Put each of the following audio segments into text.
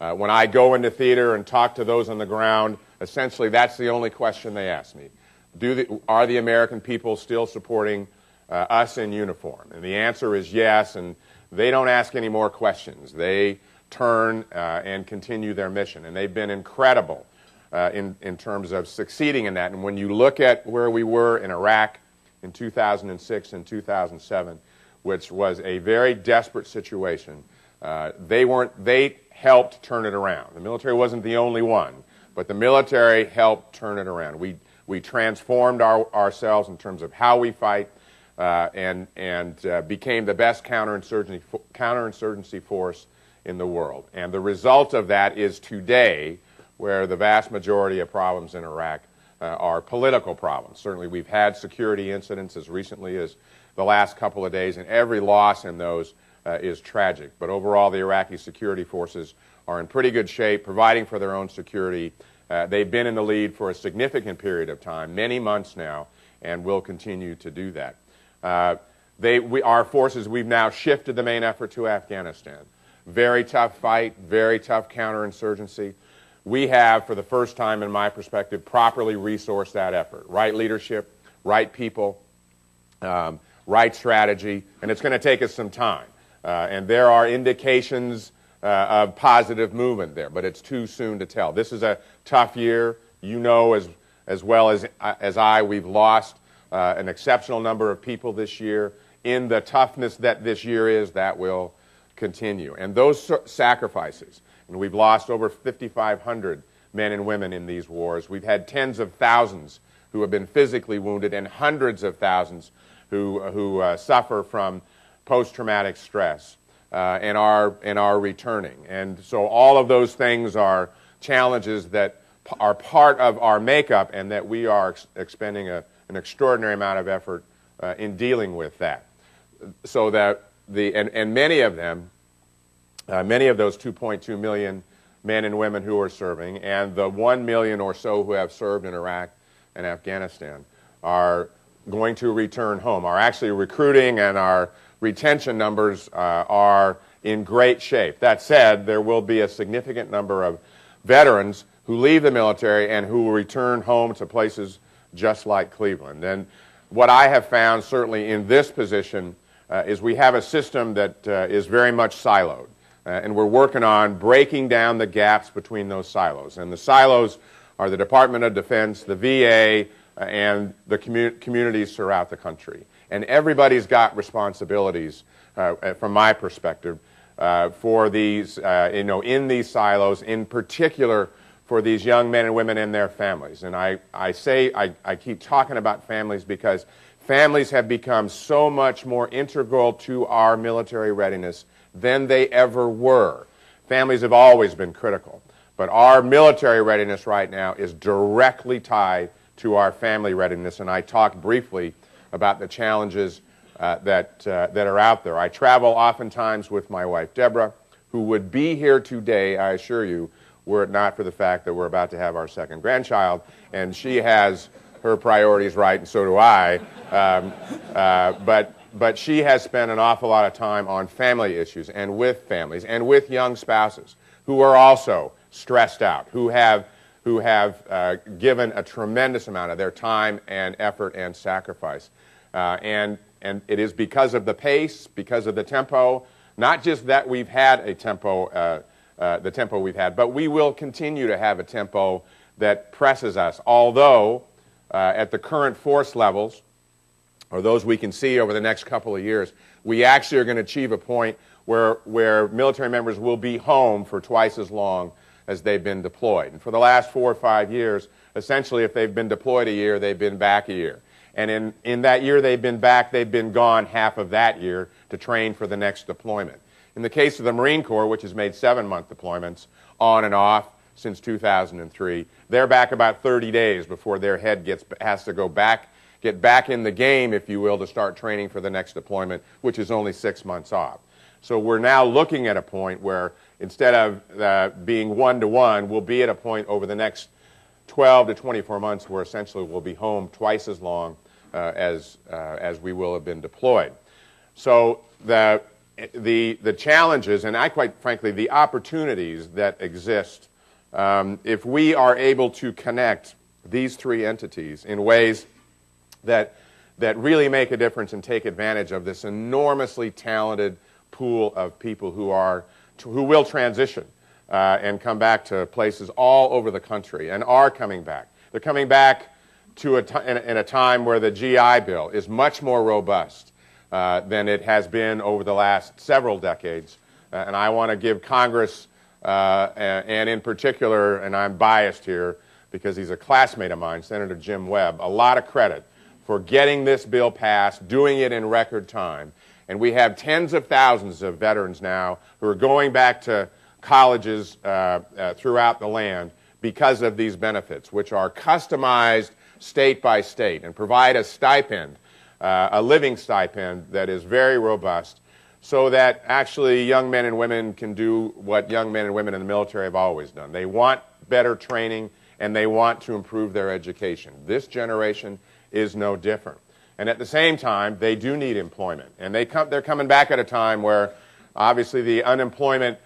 When I go into theater and talk to those on the ground, essentially that's the only question they ask me. Are the American people still supporting us in uniform? And the answer is yes, and they don't ask any more questions. They turn and continue their mission, and they've been incredible in terms of succeeding in that. And when you look at where we were in Iraq in 2006 and 2007, which was a very desperate situation, they helped turn it around. The military wasn't the only one, but the military helped turn it around. We transformed ourselves in terms of how we fight and became the best counterinsurgency force in the world. And the result of that is today, where the vast majority of problems in Iraq are political problems. Certainly we've had security incidents as recently as the last couple of days, and every loss in those is tragic. But overall, the Iraqi security forces are in pretty good shape, providing for their own security. They've been in the lead for a significant period of time, many months now, and will continue to do that. Our forces, we've now shifted the main effort to Afghanistan. Very tough fight, very tough counterinsurgency. We have, for the first time in my perspective, properly resourced that effort. Right leadership, right people, right strategy, and it's going to take us some time. And there are indications of positive movement there, but it's too soon to tell. This is a tough year. You know as well as I, we've lost an exceptional number of people this year. In the toughness that this year is, that will continue. And those sacrifices, and we've lost over 5,500 men and women in these wars. We've had tens of thousands who have been physically wounded and hundreds of thousands who suffer from post-traumatic stress and are returning. And so all of those things are challenges that are part of our makeup, and that we are expending an extraordinary amount of effort in dealing with that. So that many of them, many of those 2.2 million men and women who are serving, and the 1 million or so who have served in Iraq and Afghanistan, are going to return home. Our actually recruiting and our retention numbers are in great shape. That said, there will be a significant number of veterans who leave the military and who will return home to places just like Cleveland. And what I have found, certainly in this position, is we have a system that is very much siloed. And we're working on breaking down the gaps between those silos. And the silos are the Department of Defense, the VA, and the communities throughout the country. And everybody's got responsibilities, from my perspective, for these, in these silos, in particular for these young men and women and their families. And I keep talking about families because families have become so much more integral to our military readiness than they ever were. Families have always been critical, but our military readiness right now is directly tied to our family readiness, and I talked briefly about the challenges that are out there. I travel oftentimes with my wife, Deborah, who would be here today, I assure you, were it not for the fact that we're about to have our second grandchild, and she has her priorities right, and so do I. But she has spent an awful lot of time on family issues and with families and with young spouses who are also stressed out, who have given a tremendous amount of their time and effort and sacrifice. And it is because of the pace, because of the tempo, not just that we've had a tempo, the tempo we've had, but we will continue to have a tempo that presses us. Although, at the current force levels, or those we can see over the next couple of years, we actually are going to achieve a point where military members will be home for twice as long as they've been deployed. And for the last 4 or 5 years, essentially, if they've been deployed a year, they've been back a year. And in that year they've been back, they've been gone half of that year to train for the next deployment. In the case of the Marine Corps, which has made 7-month deployments on and off since 2003, they're back about 30 days before their head has to get back in the game, if you will, to start training for the next deployment, which is only 6 months off. So we're now looking at a point where instead of being 1-to-1, we'll be at a point over the next 12 to 24 months where essentially we'll be home twice as long as we will have been deployed. So the challenges and quite frankly, the opportunities that exist if we are able to connect these three entities in ways that really make a difference and take advantage of this enormously talented pool of people who will transition and come back to places all over the country and are coming back. They're coming back to in a time where the GI Bill is much more robust than it has been over the last several decades. And I want to give Congress, and in particular, and I'm biased here because he's a classmate of mine, Senator Jim Webb, a lot of credit for getting this bill passed, doing it in record time. And we have tens of thousands of veterans now who are going back to colleges throughout the land because of these benefits, which are customized state by state and provide a stipend, a living stipend that is very robust, so that actually young men and women can do what young men and women in the military have always done. They want better training and they want to improve their education. This generation is no different. And at the same time, they do need employment. And they're coming back at a time where obviously the unemployment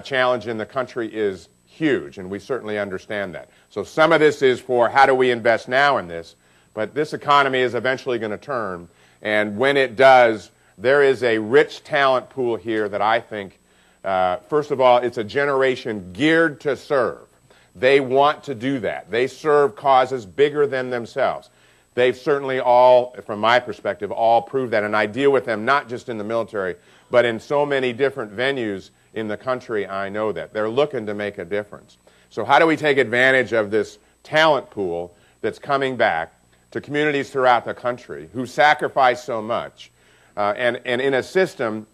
challenge in the country is huge, and we certainly understand that. So some of this is for how do we invest now in this, but this economy is eventually going to turn, and when it does, there is a rich talent pool here that I think, first of all, it's a generation geared to serve. They want to do that. They serve causes bigger than themselves. They've certainly all, from my perspective, all proved that, and I deal with them not just in the military, but in so many different venues in the country. I know that. They're looking to make a difference. So how do we take advantage of this talent pool that's coming back to communities throughout the country who sacrifice so much, and in a system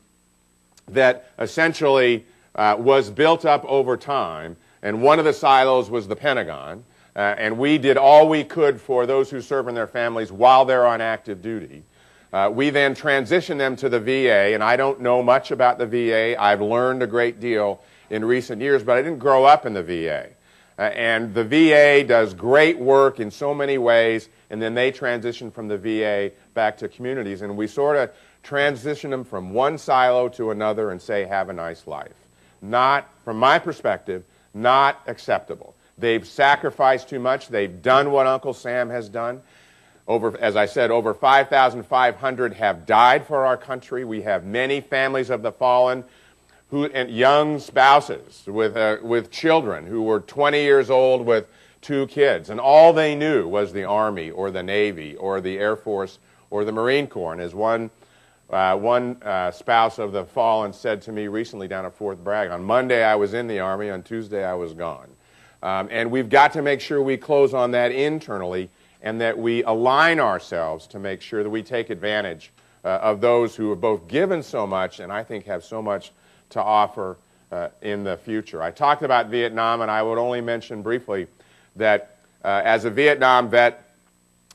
that essentially was built up over time, and one of the silos was the Pentagon, and we did all we could for those who serve in their families while they're on active duty. We then transitioned them to the VA, and I don't know much about the VA. I've learned a great deal in recent years, but I didn't grow up in the VA. And the VA does great work in so many ways, and then they transition from the VA back to communities, and we sort of transition them from one silo to another and say, have a nice life. Not, from my perspective, not acceptable. They've sacrificed too much. They've done what Uncle Sam has done. As I said, over 5,500 have died for our country. We have many families of the fallen, and young spouses with children who were 20 years old with 2 kids, and all they knew was the Army or the Navy or the Air Force or the Marine Corps. And as one spouse of the fallen said to me recently down at Fort Bragg, on Monday I was in the Army, on Tuesday I was gone. And we've got to make sure we close on that internally, and that we align ourselves to make sure that we take advantage of those who have both given so much and I think have so much to offer in the future. I talked about Vietnam, and I would only mention briefly that as a Vietnam vet,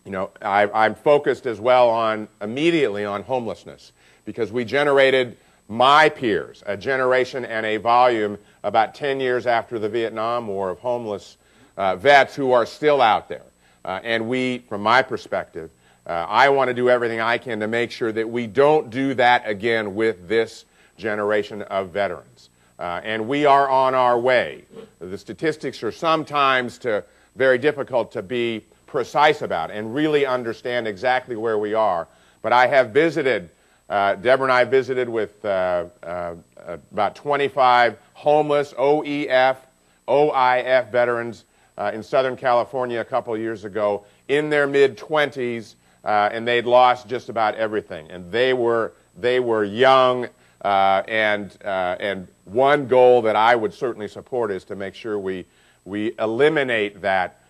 you know, I'm focused as well immediately on homelessness, because we generated my peers, a generation and a volume about 10 years after the Vietnam War of homeless vets who are still out there. And we, from my perspective, I want to do everything I can to make sure that we don't do that again with this generation of veterans. And we are on our way. The statistics are sometimes very difficult to be precise about and really understand exactly where we are. But I have visited, Deborah and I visited with about 25 homeless OEF, OIF veterans in Southern California a couple of years ago, in their mid-20s, and they'd lost just about everything. And they were young, and one goal that I would certainly support is to make sure we eliminate that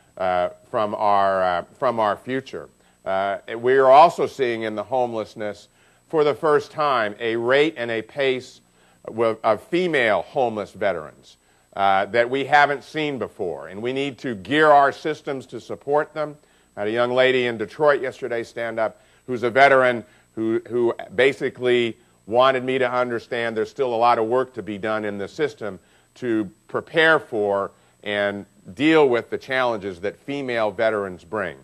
from our future. We are also seeing in the homelessness, for the first time, a rate and a pace of female homeless veterans that we haven't seen before, and we need to gear our systems to support them. I had a young lady in Detroit yesterday stand up who's a veteran who basically wanted me to understand there's still a lot of work to be done in the system to prepare for and deal with the challenges that female veterans bring.